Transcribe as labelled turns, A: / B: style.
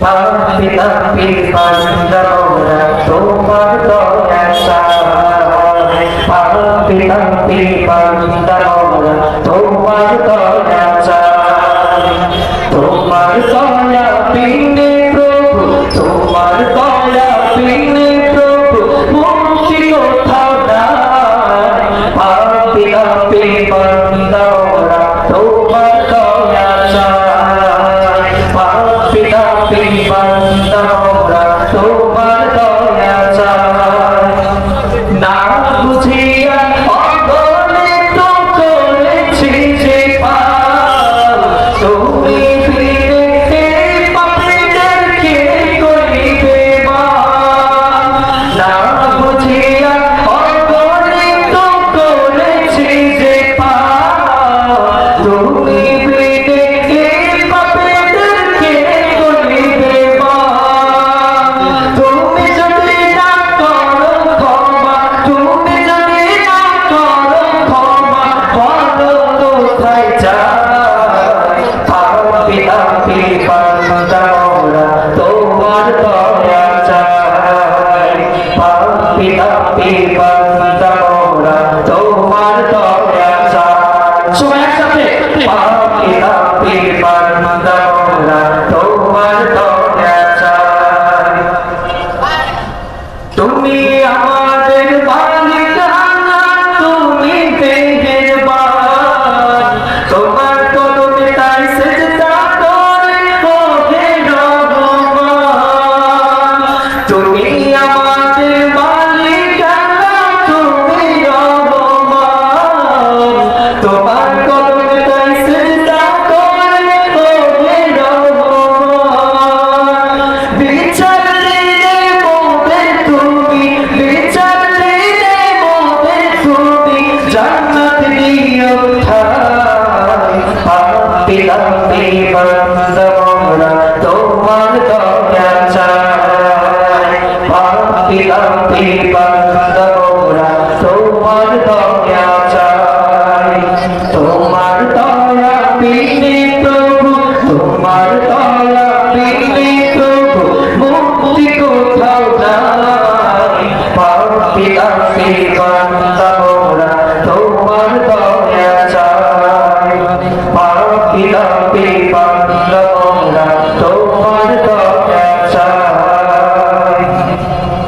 A: পাপি তাপি বান্দা মোরা তোমার দয়া চাই। পাপি তাপি বান্দা মোরা তোমার দয়া চাই। তোমার দয়া বিনে প্রভু, তোমার দয়া বিনে প্রভু মুক্তি কোথাও নাই। পাপি তাপি বান্দা মোরা তোমার দয়া চাই। পাপি তাপি বান্দা মোরা তোমার দয়া চাই। না বুঝিয়া অগণিত করেছি যে পাপ, তুমি ফিরে পাপীদেরকে করিবে মাপ। না বুঝিয়া অগণিত করেছি যে পাপ, তুমি ফিরে পাপীদেরকে করিবে মাপ। তুমি যদি না করো ক্ষমা, তুমি যদি না করো ক্ষমা, বলো কোথায় যাই। পাপি তাপি বান্দা মোরা তোমার দয়া চাই। পাপি তাপি বান্দা মোরা তোমার দয়া চাই। সবাই একসাথে পাপি তাপি বান্দা মোরা তোমার দয়া চাই। তুমি আমাদের মালিক আল্লাহ, তুমি মেহেরবান। তোমার কদমে তাই সিজদা করে ওহে রহমান। তুমি আমাদের মালিক আল্লাহ, তুমি রহমান। তোমার কদমে তাই সিজদা করে ওহে রহমান। বিচার দিনে মোদের তুমি, বিচার দিনে মোদের তুমি জান্নাত দিও ঠাই। পাপি তাপি বান্দা মোরা তোমার দয়া চাই। পাপি তাপি বান্দা মোরা তোমার দয়া চাই। তোমার দয়া বিনে প্রভু, তোমার দয়া বিনে প্রভু মুক্তি কোথাও নাই। পাপি তাপি বান্দা মোরা তোমার দয়া চাই। পাপি তাপি